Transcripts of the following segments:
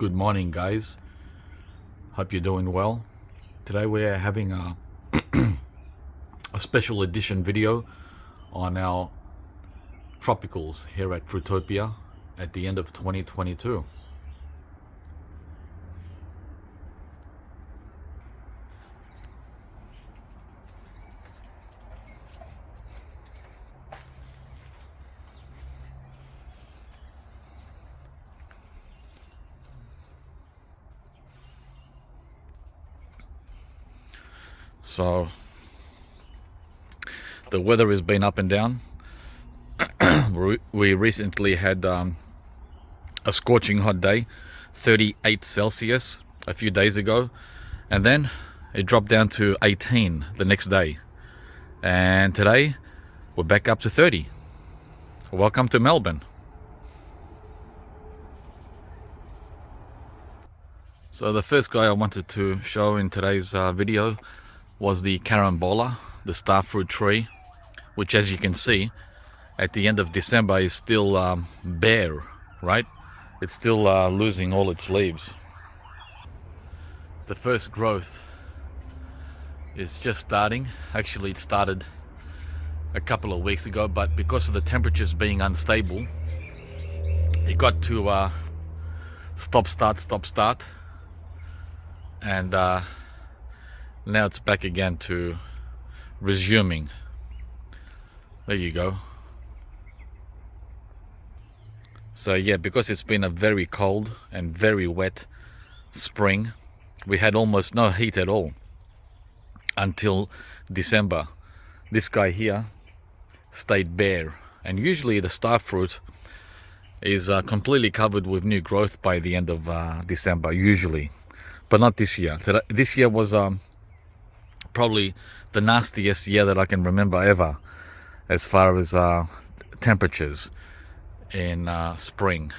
Good morning, guys. Hope you're doing well. Today we're having a special edition video on our tropicals here at Fruitopia at the end of 2022. So the weather has been up and down. We recently had a scorching hot day, 38 Celsius a few days ago, and then it dropped down to 18 the next day, and today we're back up to 30. Welcome to Melbourne. So the first guy I wanted to show in today's video was the Carambola, the star fruit tree, which, as you can see, at the end of December is still bare, right? It's still losing all its leaves. The first growth is just starting. Actually, it started a couple of weeks ago, but because of the temperatures being unstable, it got to stop, start, and now it's back again to resuming. There you go. So yeah, because it's been a very cold and very wet spring, we had almost no heat at all until December. This guy here stayed bare, and usually the star fruit is completely covered with new growth by the end of December, usually, but not this year. This year was probably the nastiest year that I can remember ever, as far as temperatures in spring.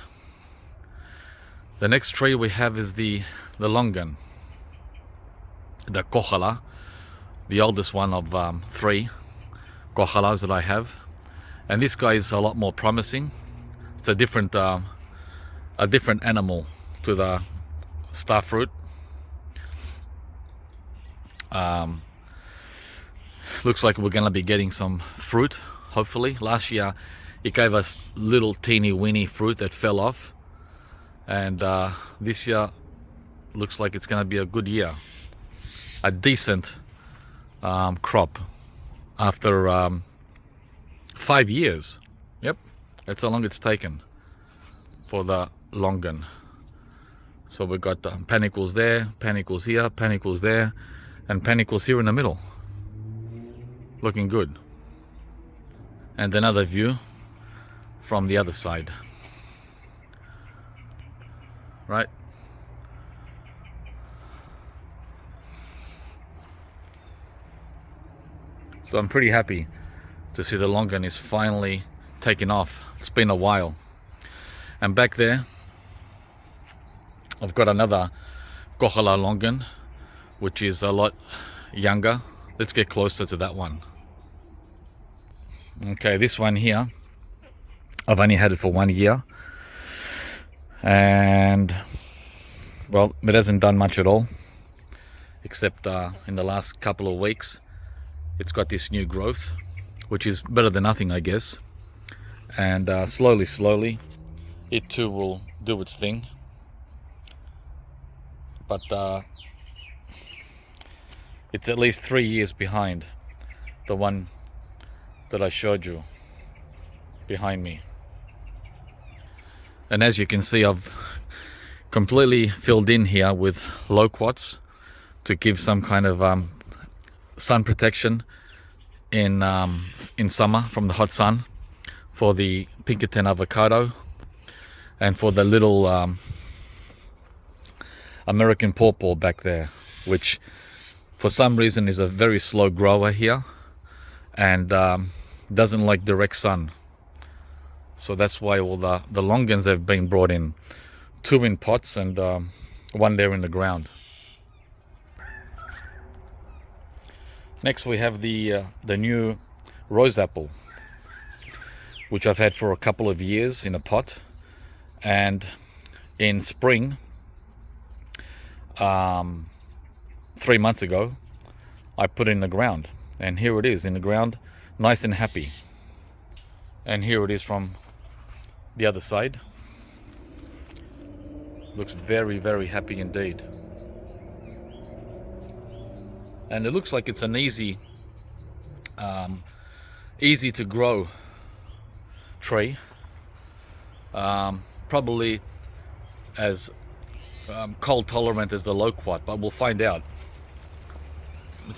The next tree we have is the Longan, the kohala, the oldest one of three kohalas that I have, and this guy is a lot more promising. It's a different animal to the star fruit. Looks like we're gonna be getting some fruit, hopefully. Last year it gave us little teeny weeny fruit that fell off, and this year looks like it's gonna be a good year, a decent crop after 5 years. Yep, that's how long it's taken for the Longan. So we've got panicles there, panicles here, panicles there, and panicles here in the middle. Looking good. And another view from the other side. Right? So I'm pretty happy to see the Longan is finally taking off. It's been a while. And back there I've got another kohala Longan, which is a lot younger. Let's get closer to that one. Okay, this one here, I've only had it for 1 year, and well, it hasn't done much at all, except in the last couple of weeks it's got this new growth, which is better than nothing, I guess. And slowly it too will do its thing, but it's at least 3 years behind the one that I showed you behind me. And as you can see, I've completely filled in here with loquats to give some kind of sun protection in summer from the hot sun, for the Pinkerton avocado, and for the little American pawpaw back there, which for some reason is a very slow grower here and doesn't like direct sun. So that's why all the Longans have been brought in, 2 in pots and 1 there in the ground. Next we have the new rose apple, which I've had for a couple of years in a pot, and in spring 3 months ago, I put it in the ground, and here it is in the ground, nice and happy. And here it is from the other side. Looks very, very happy indeed. And it looks like it's an easy to grow tree. Probably as cold tolerant as the loquat, but we'll find out.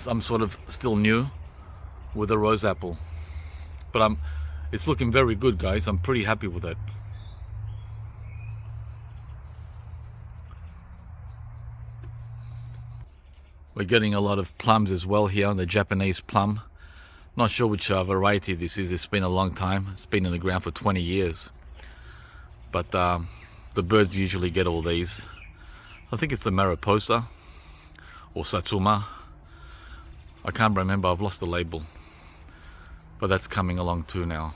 I'm sort of still new with the rose apple, but it's looking very good, guys. I'm pretty happy with it. We're getting a lot of plums as well here, the Japanese plum. Not sure which variety this is. It's been a long time. It's been in the ground for 20 years. But the birds usually get all these. I think it's the Mariposa or Satsuma. I can't remember, I've lost the label. But that's coming along too now.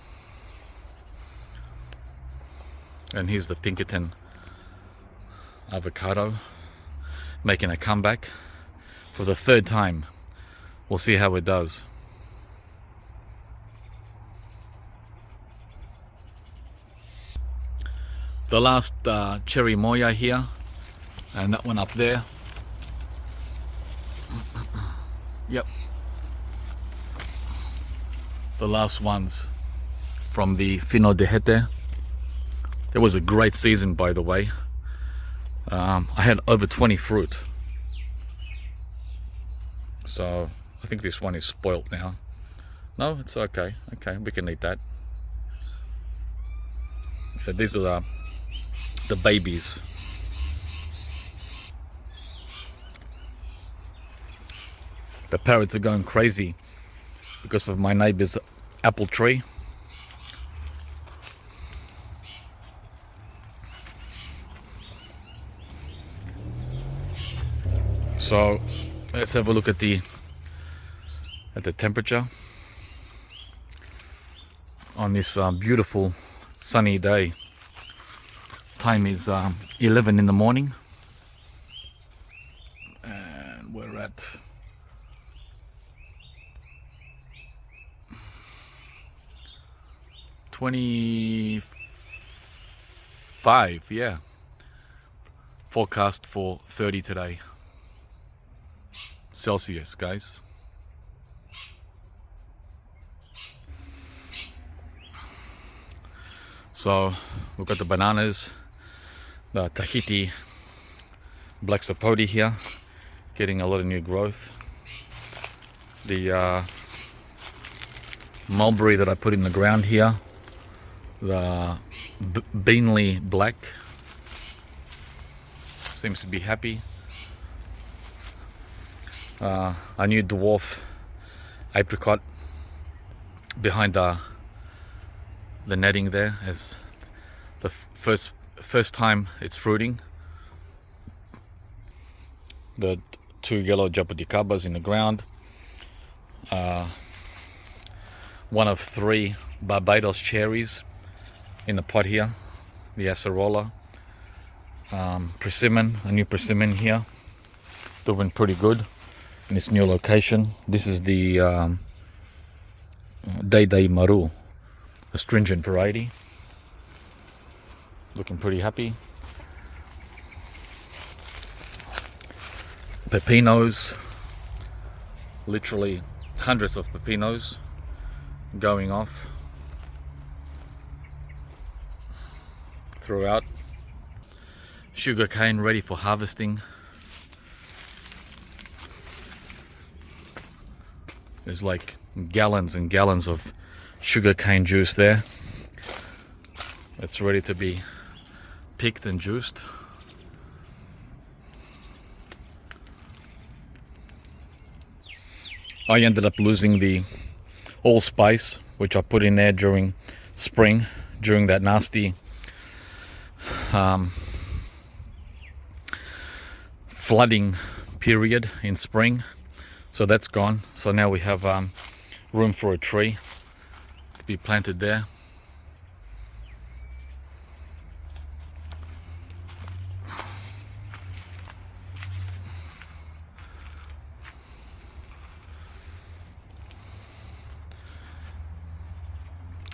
And here's the Pinkerton avocado making a comeback for the 3rd time. We'll see how it does. The last cherry moya here, and that one up there. Yep. The last ones from the Fino de Hete. It was a great season, by the way. I had over 20 fruit. So I think this one is spoilt now. No, it's okay. Okay, we can eat that. So these are the babies. The parrots are going crazy because of my neighbor's apple tree. So let's have a look at the temperature on this beautiful sunny day. Time is 11 in the morning, and we're at 25. Yeah, forecast for 30 today Celsius, guys. So we've got the bananas, the Tahiti black Sapote here, getting a lot of new growth. The mulberry that I put in the ground here, the Beanley black, seems to be happy. A new dwarf apricot behind the netting there, as the first time it's fruiting. The 2 yellow jabuticabas in the ground. One of 3 Barbados cherries in the pot here. The acerola. Persimmon, a new persimmon here, doing pretty good in this new location. This is the Day Maru, astringent variety. Looking pretty happy. Pepinos, literally hundreds of pepinos going off throughout. Sugarcane ready for harvesting. There's like gallons and gallons of sugarcane juice there. It's ready to be picked and juiced. I ended up losing the allspice, which I put in there during spring, during that nasty flooding period in spring. So that's gone. So now we have room for a tree to be planted there.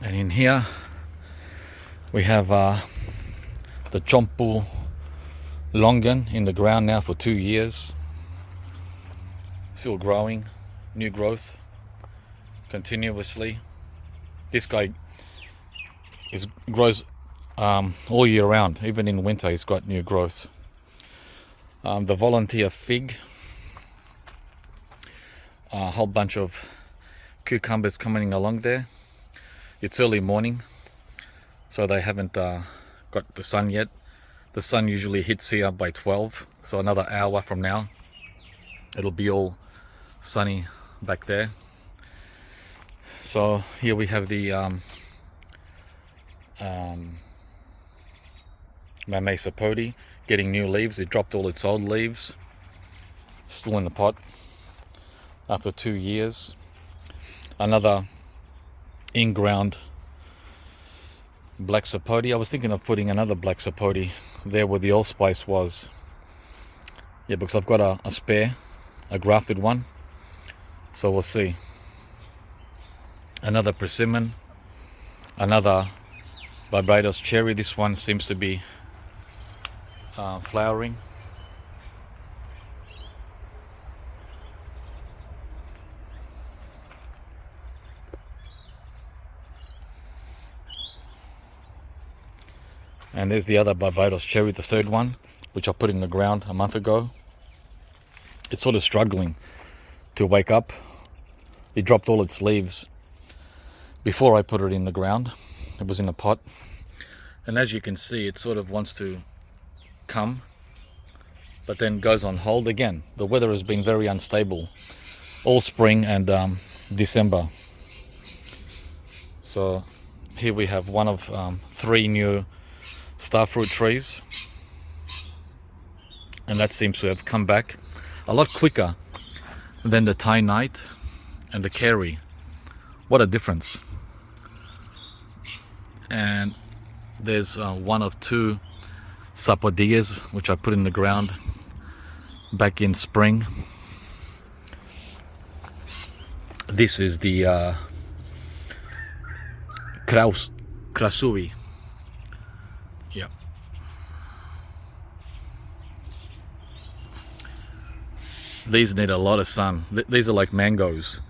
And in here we have the Chompu Longan in the ground now for 2 years, still growing, new growth continuously. This guy grows all year round, even in winter he's got new growth. The volunteer fig, a whole bunch of cucumbers coming along there. It's early morning, so they haven't got the sun yet. The sun usually hits here by 12, so another hour from now it'll be all sunny back there. So here we have the Mame Sapote getting new leaves. It dropped all its old leaves, still in the pot after 2 years. Another in-ground black Sapote. I was thinking of putting another black Sapote there where the allspice was. Yeah, because I've got a spare, a grafted one. So we'll see. Another persimmon. Another Barbados cherry. This one seems to be flowering. And there's the other Barbados cherry, the third one, which I put in the ground a month ago. It's sort of struggling to wake up. It dropped all its leaves before I put it in the ground. It was in a pot. And as you can see, it sort of wants to come, but then goes on hold again. The weather has been very unstable all spring and December. So here we have one of 3 new starfruit trees, and that seems to have come back a lot quicker than the Thai Night and the Kerry. What a difference. And there's one of 2 Sapodias which I put in the ground back in spring. This is the Krasui. Yeah. These need a lot of sun. These are like mangoes.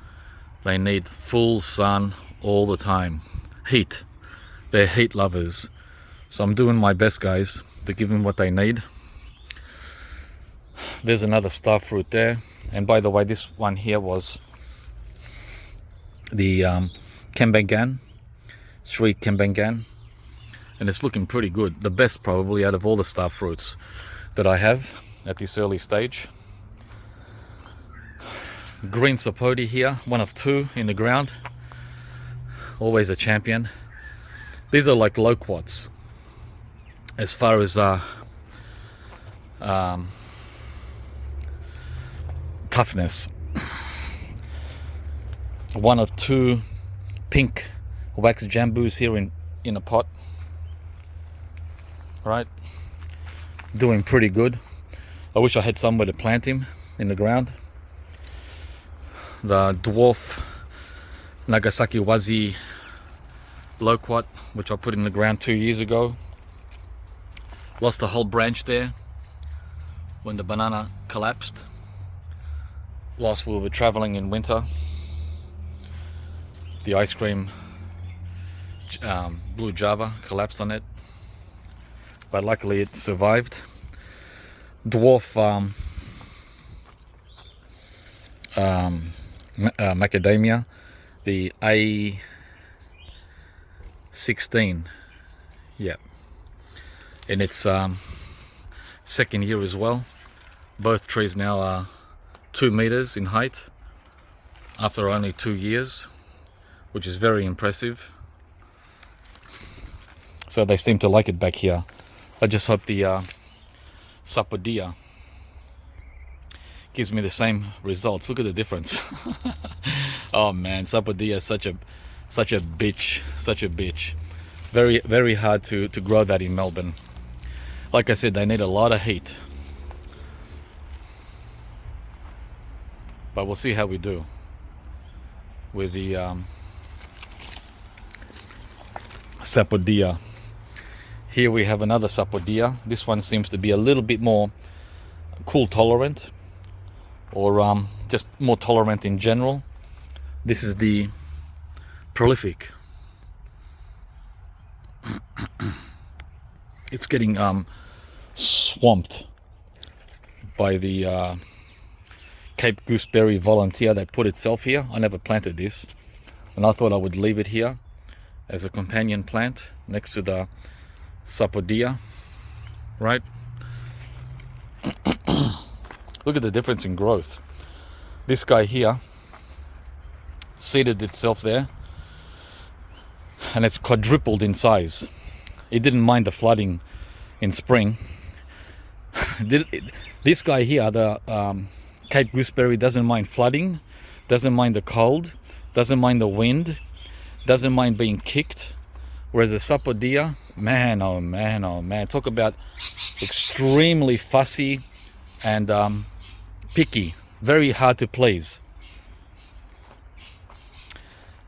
They need full sun all the time. Heat. They're heat lovers. So I'm doing my best, guys, to give them what they need. There's another starfruit there. And by the way, this one here was the Kembangan, Sweet Kembangan. And it's looking pretty good. The best probably out of all the starfruits that I have at this early stage. Green Sapote here, one of 2 in the ground. Always a champion. These are like loquats as far as toughness. One of 2 pink wax jambus here in a pot. Right, doing pretty good. I wish I had somewhere to plant him in the ground. The dwarf Nagasaki Wazi loquat, which I put in the ground 2 years ago, lost a whole branch there when the banana collapsed whilst we were traveling in winter. The ice cream blue Java collapsed on it, but luckily it survived. Dwarf macadamia, the A16, yeah, in its second year as well. Both trees now are 2 meters in height after only 2 years, which is very impressive. So they seem to like it back here. I just hope the Sapodia gives me the same results. Look at the difference. Oh man, Sapodia is such a bitch. Very hard to grow that in Melbourne. Like I said, they need a lot of heat. But we'll see how we do with the Sapodia. Here we have another Sapodia. This one seems to be a little bit more cool tolerant, or just more tolerant in general. This is the prolific. It's getting swamped by the Cape Gooseberry volunteer that put itself here. I never planted this, and I thought I would leave it here as a companion plant next to the Sapodia, right? Look at the difference in growth. This guy here seeded itself there, and it's quadrupled in size. It didn't mind the flooding in spring. This guy here, the Cape Gooseberry, doesn't mind flooding, doesn't mind the cold, doesn't mind the wind, doesn't mind being kicked. Whereas the Sapodia, man, oh man, oh man, talk about extremely fussy and picky, very hard to please.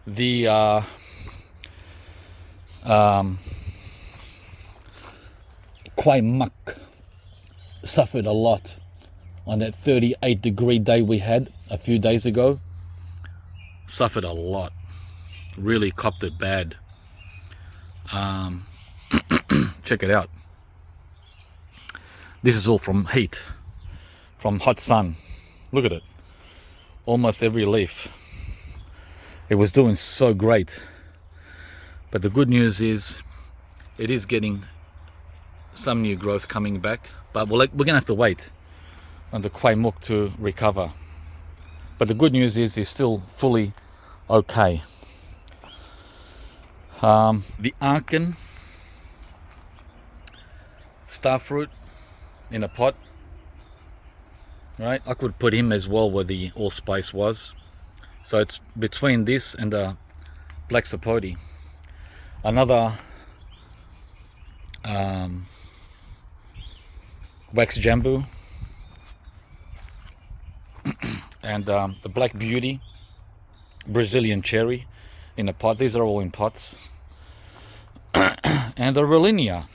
The Kwai Muck suffered a lot on that 38-degree day we had a few days ago. Suffered a lot, really copped it bad. Check it out. This is all from heat, from hot sun. Look at it, almost every leaf. It was doing so great, but the good news is it is getting some new growth coming back, but we're gonna have to wait on the Kwai Muck to recover. But the good news is it's still fully okay. The Arkan starfruit in a pot, right? I could put him as well where the allspice was. So it's between this and the black Sapote. Another wax jambu and the black beauty Brazilian cherry in a pot. These are all in pots. And the Rollinia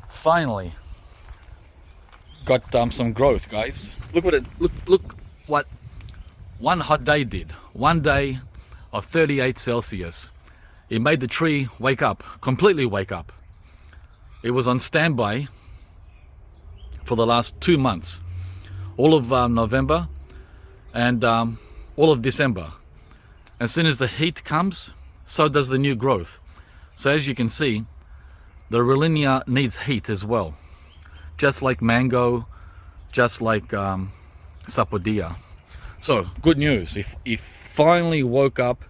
finally got some growth, guys. Look what it look what one hot day did. One day of 38 Celsius. It made the tree wake up, completely wake up. It was on standby for the last 2 months, all of November and all of December. As soon as the heat comes, so does the new growth. So as you can see, the Rollinia needs heat as well, just like mango, just like Sapodia. So good news, if finally woke up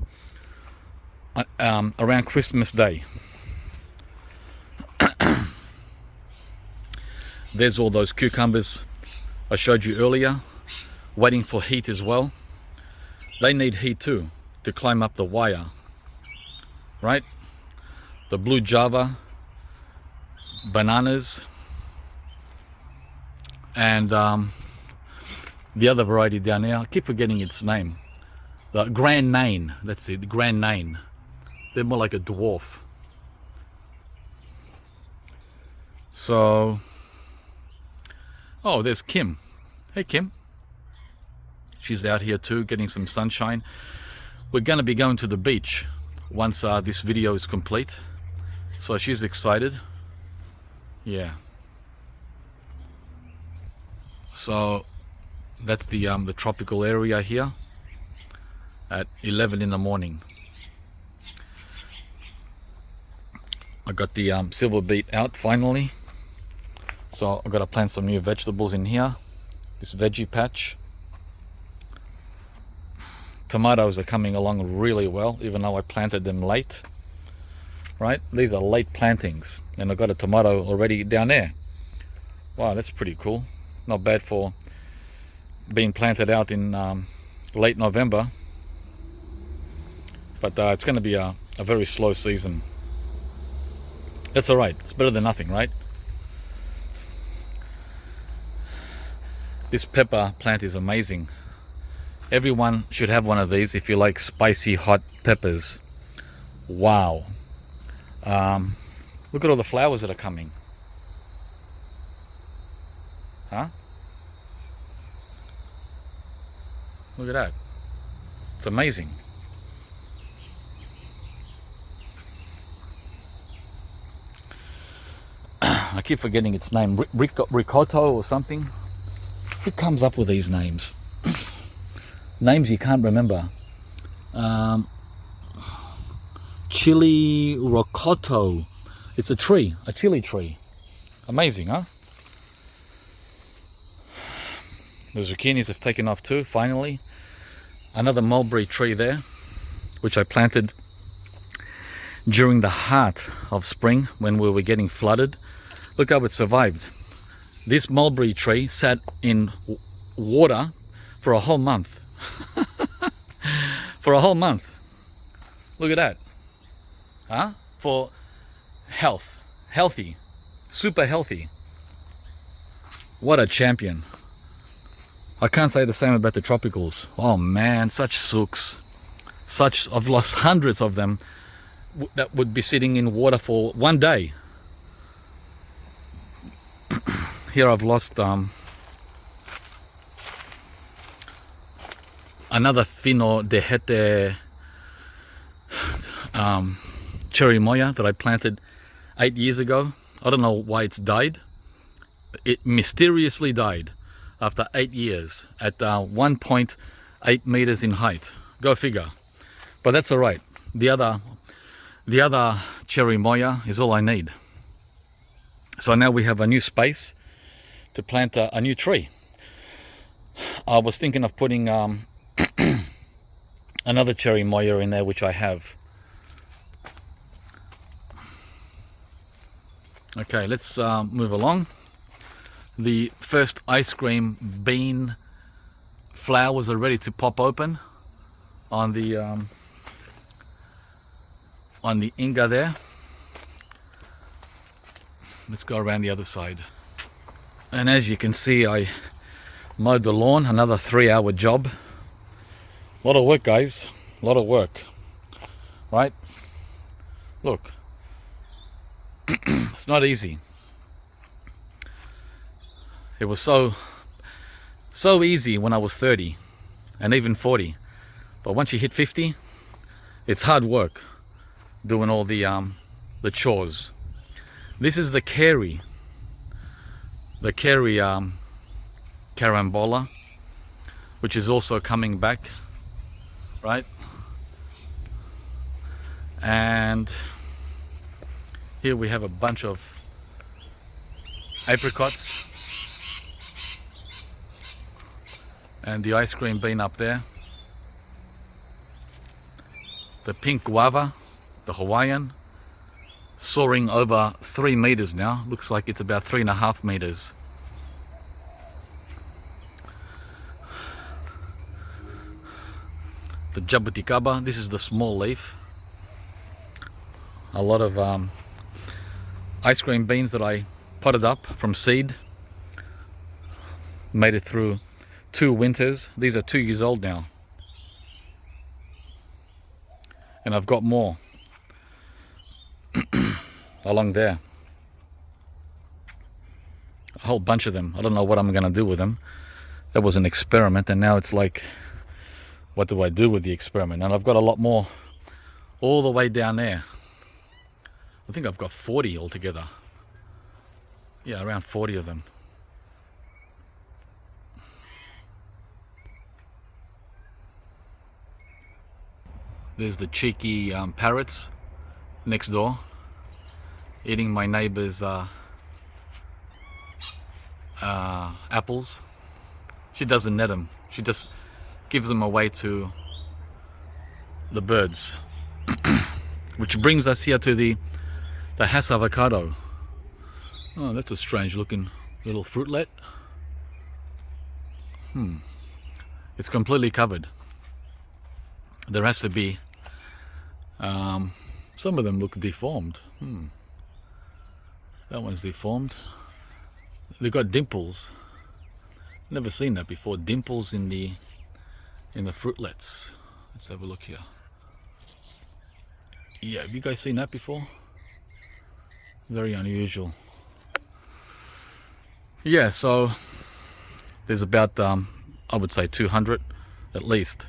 around Christmas Day. There's all those cucumbers I showed you earlier, waiting for heat as well. They need heat too to climb up the wire, right? The blue Java bananas and the other variety down there, I keep forgetting its name. The Grand Nain, that's it, the Grand Nain. They're more like a dwarf. So, oh, there's Kim. Hey, Kim. She's out here too, getting some sunshine. We're gonna be going to the beach once this video is complete. So she's excited. Yeah. So that's the tropical area here at 11 in the morning. I got the silver beet out finally. So I've got to plant some new vegetables in here. This veggie patch. Tomatoes are coming along really well, even though I planted them late. Right? These are late plantings. And I've got a tomato already down there. Wow, that's pretty cool. Not bad for being planted out in late November. But it's going to be a very slow season. That's alright. It's better than nothing, right? This pepper plant is amazing. Everyone should have one of these if you like spicy hot peppers. Wow. Look at all the flowers that are coming. Huh? Look at that. It's amazing. I keep forgetting its name. Ricotta or something. Who comes up with these names? Names you can't remember. Chili rocoto. It's a tree, a chili tree. Amazing, huh? The zucchinis have taken off too, finally. Another mulberry tree there, which I planted during the heart of spring when we were getting flooded. Look how it survived. This mulberry tree sat in water for a whole month. For a whole month. Look at that. Huh? For health. Healthy. Super healthy. What a champion. I can't say the same about the tropicals. Oh man, such sooks. I've lost hundreds of them that would be sitting in water for one day. Here I've lost another Fino de Hete cherry moya that I planted 8 years ago. I don't know why it's died. It mysteriously died after 8 years at 1.8 meters in height. Go figure. But that's all right. The other cherry moya is all I need. So now we have a new space to plant a new tree. I was thinking of putting another cherry moya in there, which I have. Okay, let's move along. The first ice cream bean flowers are ready to pop open on the inga there. Let's go around the other side. And as you can see, I mowed the lawn, another 3-hour job. A lot of work, guys, a lot of work, right? Look, it's not easy. It was so easy when I was 30 and even 40. But once you hit 50, it's hard work doing all the chores. This is the Carry Carambola, which is also coming back, right? And here we have a bunch of apricots and the ice cream bean up there. The pink guava, the Hawaiian, soaring over 3 meters now. Looks like it's about 3.5 meters. The jabuticaba, this is the small leaf. A lot of ice cream beans that I potted up from seed. Made it through 2 winters. These are 2 years old now. And I've got more along there. A whole bunch of them. I don't know what I'm gonna do with them. That was an experiment, and now it's like, what do I do with the experiment? And I've got a lot more all the way down there. I think I've got 40 altogether. Yeah, around 40 of them. There's the cheeky parrots next door, eating my neighbor's apples. She doesn't net them. She just gives them away to the birds. Which brings us here to the Hass avocado. Oh, that's a strange looking little fruitlet. It's completely covered. There has to be some of them look deformed. That one's deformed. They've got dimples. Never seen that before. Dimples in the fruitlets. Let's have a look here. Yeah, have you guys seen that before? Very unusual. Yeah, so there's about I would say 200 at least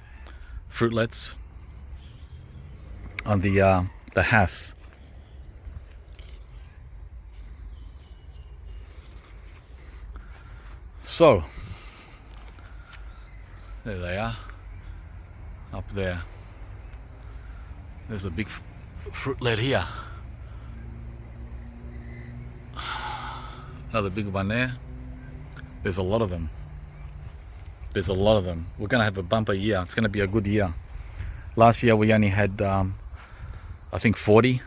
fruitlets on the Hass. So there they are, up there. There's a big fruitlet here. Another big one there. There's a lot of them. There's a lot of them. We're going to have a bumper year. It's going to be a good year. Last year we only had, I think 40.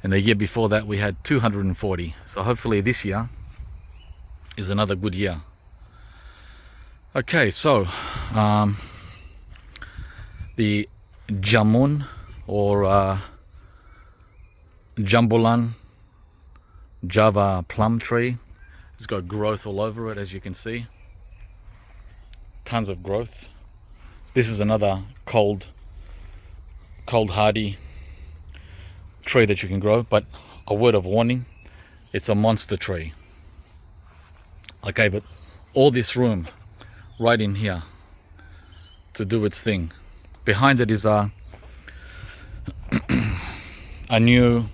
And the year before that we had 240. So hopefully this year is another good year. Okay, so the jamun or jambulan Java plum tree. It's got growth all over it, as you can see. Tons of growth. This is another cold hardy tree that you can grow, but a word of warning, it's a monster tree. I gave it all this room right in here to do its thing. Behind it is a new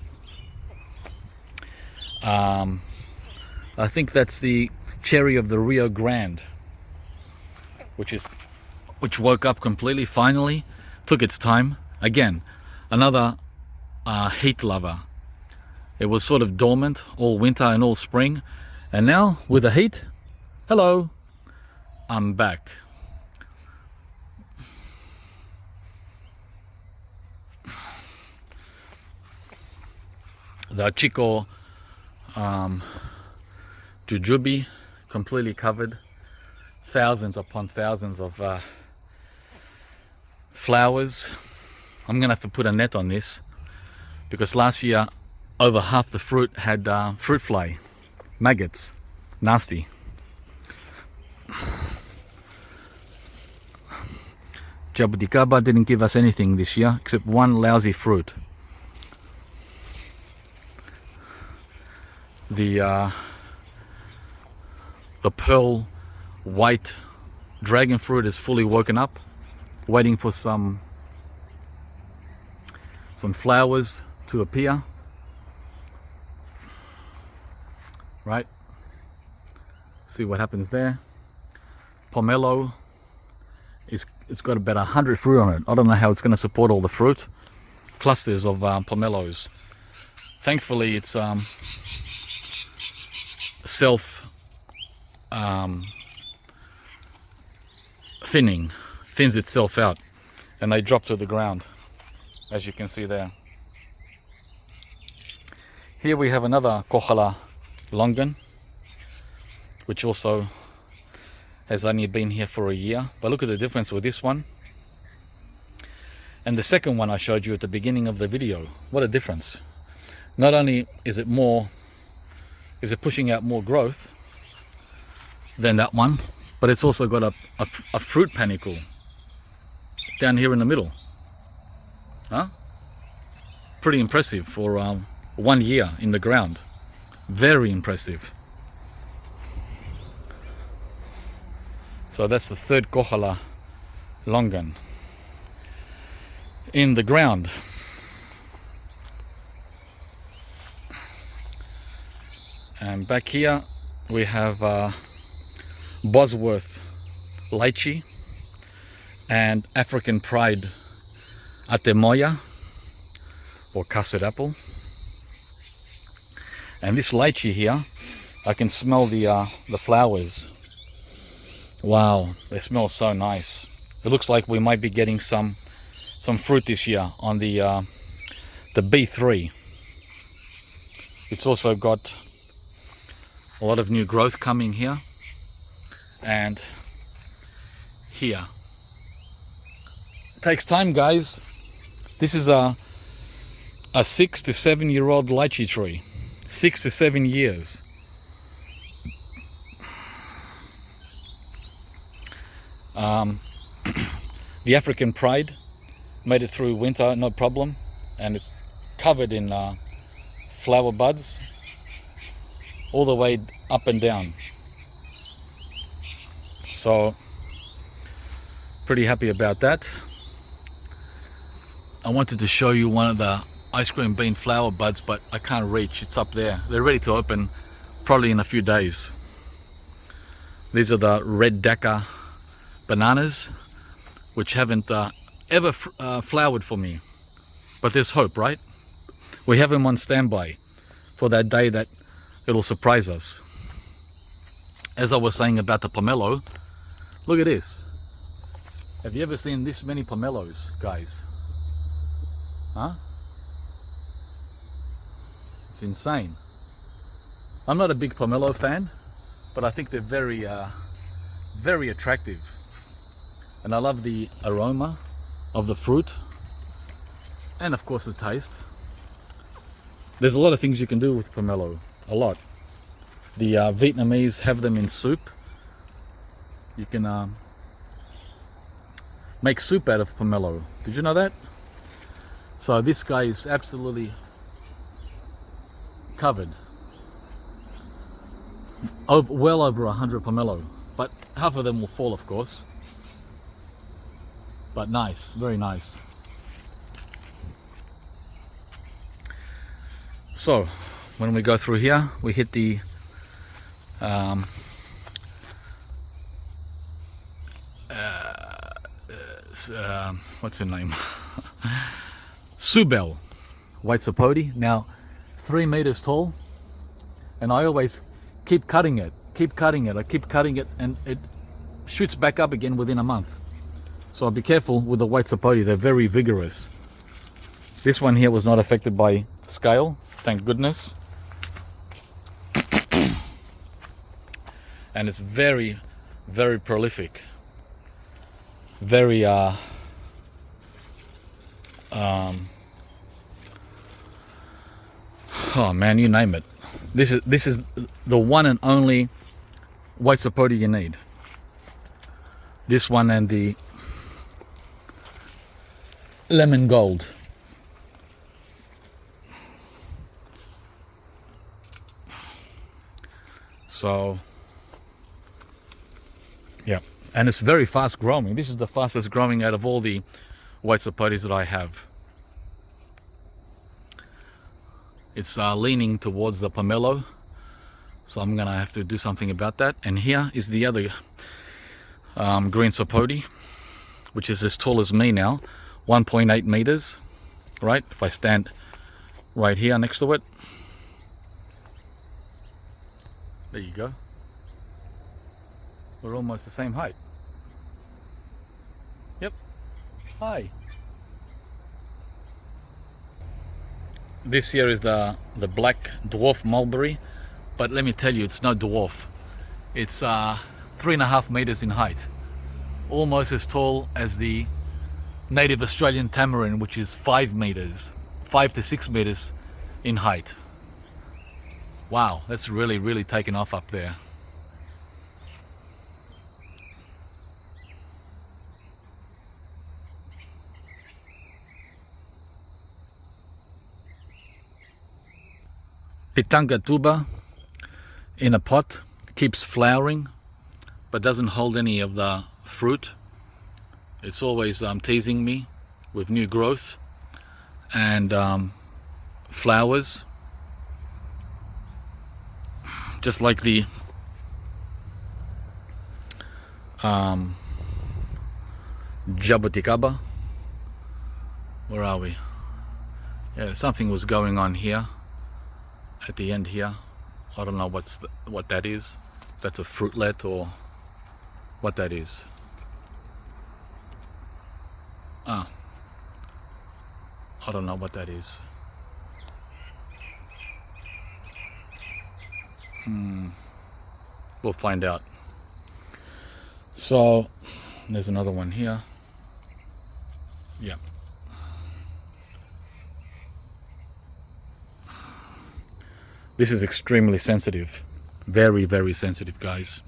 I think that's the cherry of the Rio Grande, which woke up completely finally. Took its time. Again, another heat lover. It was sort of dormant all winter and all spring, and now with the heat, hello, I'm back. The Chico Jujube, completely covered, thousands upon thousands of flowers. I'm gonna have to put a net on this because last year over half the fruit had fruit fly, maggots, nasty. Jabuticaba didn't give us anything this year except one lousy fruit. The pearl white dragon fruit is fully woken up, waiting for some flowers to appear. Right? See what happens there. Pomelo it's got about 100 fruit on it. I don't know how it's going to support all the fruit. Clusters of pomelos. Thankfully it's thins itself out, and they drop to the ground, as you can see there. Here we have another Kohala Longan, which also has only been here for a year, but look at the difference with this one and the second one I showed you at the beginning of the video. What a difference. Not only is it pushing out more growth than that one, but it's also got a fruit panicle down here in the middle. Huh? Pretty impressive for 1 year in the ground. Very impressive. So that's the third Kohala Longan in the ground. And back here we have Bosworth Lychee and African Pride Atemoya or custard apple. And this lychee here, I can smell the flowers. Wow, they smell so nice. It looks like we might be getting some fruit this year on the B3. It's also got a lot of new growth coming here and here. It takes time, guys. This is a 6 to 7 year old lychee tree. 6 to 7 years. The African Pride made it through winter no problem, and it's covered in flower buds all the way up and down. So pretty happy about that. I wanted to show you one of the ice cream bean flower buds, but I can't reach. It's up there. They're ready to open probably in a few days. These are the red Dakar bananas, which haven't ever flowered for me. But there's hope, right? We have them on standby for that day that it'll surprise us. As I was saying about the pomelo, look at this. Have you ever seen this many pomelos, guys? Huh? It's insane. I'm not a big pomelo fan, but I think they're very, very attractive. And I love the aroma of the fruit, and of course the taste. There's a lot of things you can do with pomelo, a lot. The Vietnamese have them in soup. You can make soup out of pomelo. Did you know that? So this guy is absolutely covered. Well over 100 pomelo, but half of them will fall, of course. But nice, very nice. So when we go through here, we hit the what's her name? Subel, white Sapote, now 3 meters tall, and I always keep cutting it, I keep cutting it, and it shoots back up again within a month. So be careful with the white Sapote, they're very vigorous. This one here was not affected by scale, thank goodness. And it's very, very prolific. Very oh man, you name it. This is the one and only white Sapote you need. This one and the lemon gold. So yeah, and it's very fast growing. This is the fastest growing out of all the white Sapotes that I have. It's leaning towards the pomelo, so I'm gonna have to do something about that. And here is the other green Sapote, which is as tall as me now, 1.8 meters, right? If I stand right here next to it, there you go. We're almost the same height. Yep. Hi. This here is the black dwarf mulberry, but let me tell you, it's not dwarf. It's 3.5 meters in height, almost as tall as the native Australian tamarind, which is 5 meters, 5 to 6 meters in height. Wow, that's really taken off up there. Pitanga tuber in a pot, keeps flowering but doesn't hold any of the fruit. It's always teasing me with new growth and flowers, just like the Jabuticaba. Where are we? Yeah, something was going on here at the end here. I don't know what that is. That's a fruitlet or what that is. I don't know what that is. We'll find out. So there's another one here. Yeah. This is extremely sensitive. Very sensitive, guys.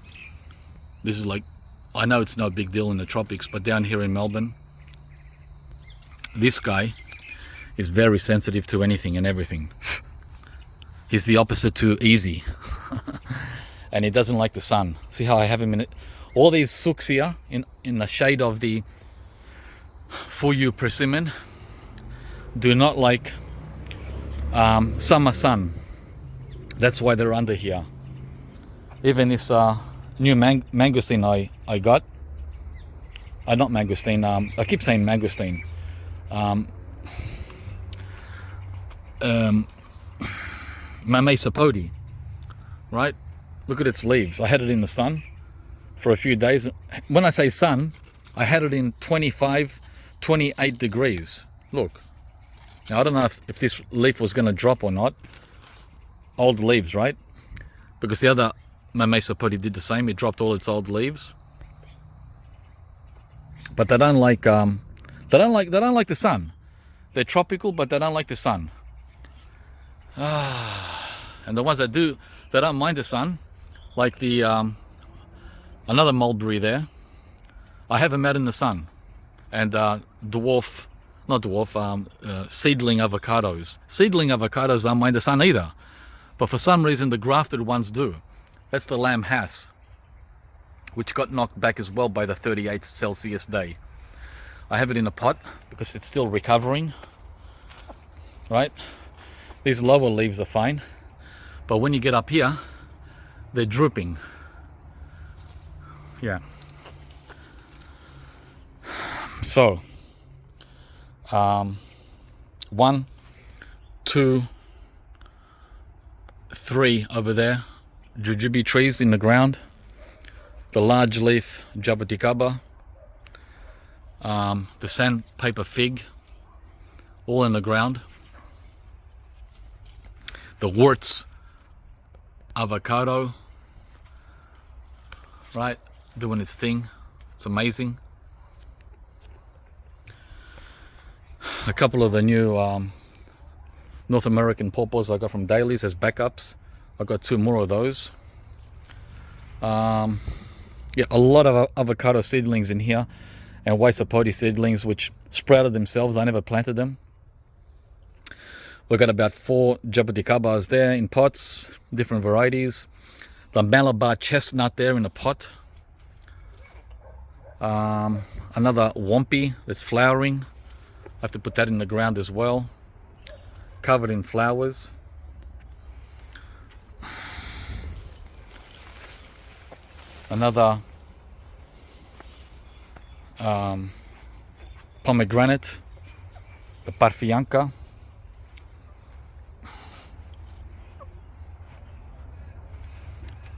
This is like, I know it's no big deal in the tropics, but down here in Melbourne, this guy is very sensitive to anything and everything. He's the opposite to easy. And he doesn't like the sun. See how I have him in it? All these sooks here in the shade of the Fuyu persimmon do not like summer sun. That's why they're under here. Even this new mangosteen I got. Not mangosteen. I keep saying mangosteen. Sapote, right? Look at its leaves. I had it in the sun for a few days. When I say sun, I had it in 25, 28 degrees. Look. Now, I don't know if this leaf was going to drop or not. Old leaves, right? Because the other Sapote did the same. It dropped all its old leaves. But they don't like they don't like the sun. They're tropical, but they don't like the sun. And the ones that do, they don't mind the sun, like the another mulberry there. I have them out in the sun, and seedling avocados. Seedling avocados don't mind the sun either, but for some reason the grafted ones do. That's the lamb has, which got knocked back as well by the 38 Celsius day. I have it in a pot because it's still recovering, right? These lower leaves are fine, but when you get up here, they're drooping. Yeah. So, 1, 2, 3 over there, Jujube trees in the ground. The large leaf Jabuticaba, the sandpaper fig, all in the ground. The warts avocado, right, doing its thing. It's amazing. A couple of the new North American pawpaws I got from Dailies as backups. I got 2 more of those. Yeah, a lot of avocado seedlings in here, and white Sapote seedlings which sprouted themselves. I never planted them. We've got about 4 Jabuticabas there in pots, different varieties. The Malabar chestnut there in a pot. Another Wampy that's flowering. I have to put that in the ground as well. Covered in flowers. Another pomegranate, the Parfianca.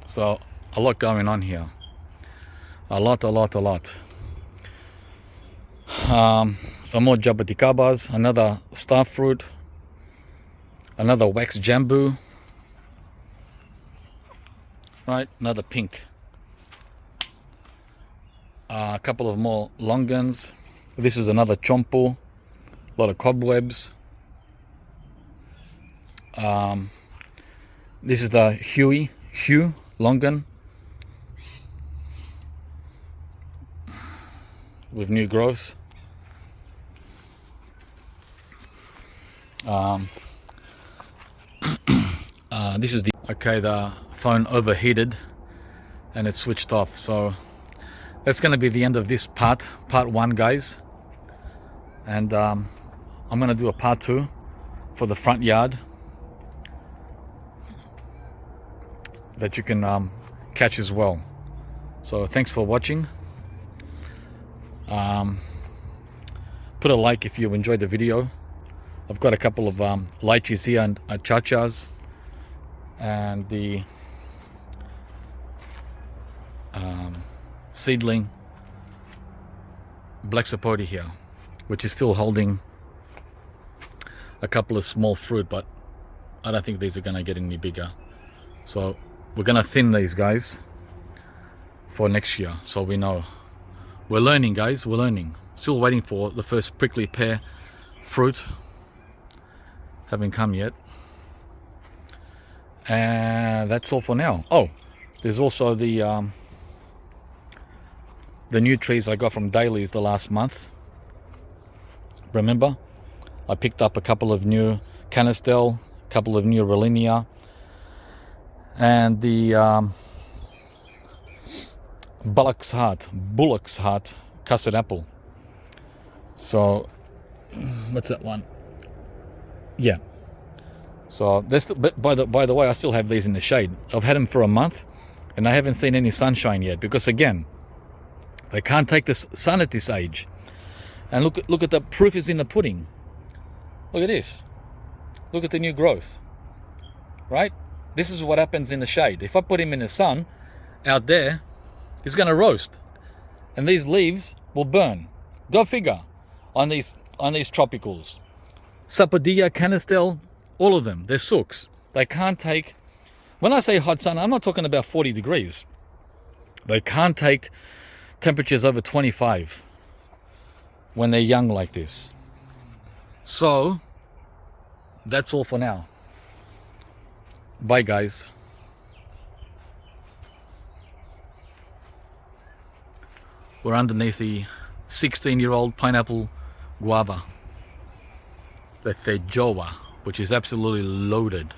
So a lot going on here. A lot. Some more Jabuticabas, another star fruit, another wax jambu, right? Another pink. A couple of more Longans. This is another chompo. A lot of cobwebs. This is the Hue Longan with new growth. This is the phone overheated and it switched off, so that's going to be the end of this part 1, guys, and I'm going to do a part 2 for the front yard that you can catch as well. So thanks for watching. Put a like if you enjoyed the video. I've got a couple of lychees here and chachas, and the seedling black Sapodia here, which is still holding a couple of small fruit, but I don't think these are going to get any bigger. So we're going to thin these guys for next year, so we know. We're learning, guys, we're learning. Still waiting for the first prickly pear fruit. Haven't come yet. And that's all for now. Oh, there's also the new trees I got from Dailies the last month. Remember, I picked up a couple of new Canistel, a couple of new Rollinia, and the Bullock's Heart custard apple. So what's that one? Yeah. So this, but by the way, I still have these in the shade. I've had them for a month, and I haven't seen any sunshine yet because again, they can't take the sun at this age. And look at the proof is in the pudding. Look at this. Look at the new growth. Right? This is what happens in the shade. If I put him in the sun, out there, he's going to roast, and these leaves will burn. Go figure. On these tropicals, Sapodia, Canistel, all of them, they're sooks. They can't take. When I say hot sun, I'm not talking about 40 degrees. They can't take temperatures over 25 when they're young like this. So that's all for now. Bye guys. We're underneath the 16-year-old pineapple guava, the Feijoa, which is absolutely loaded.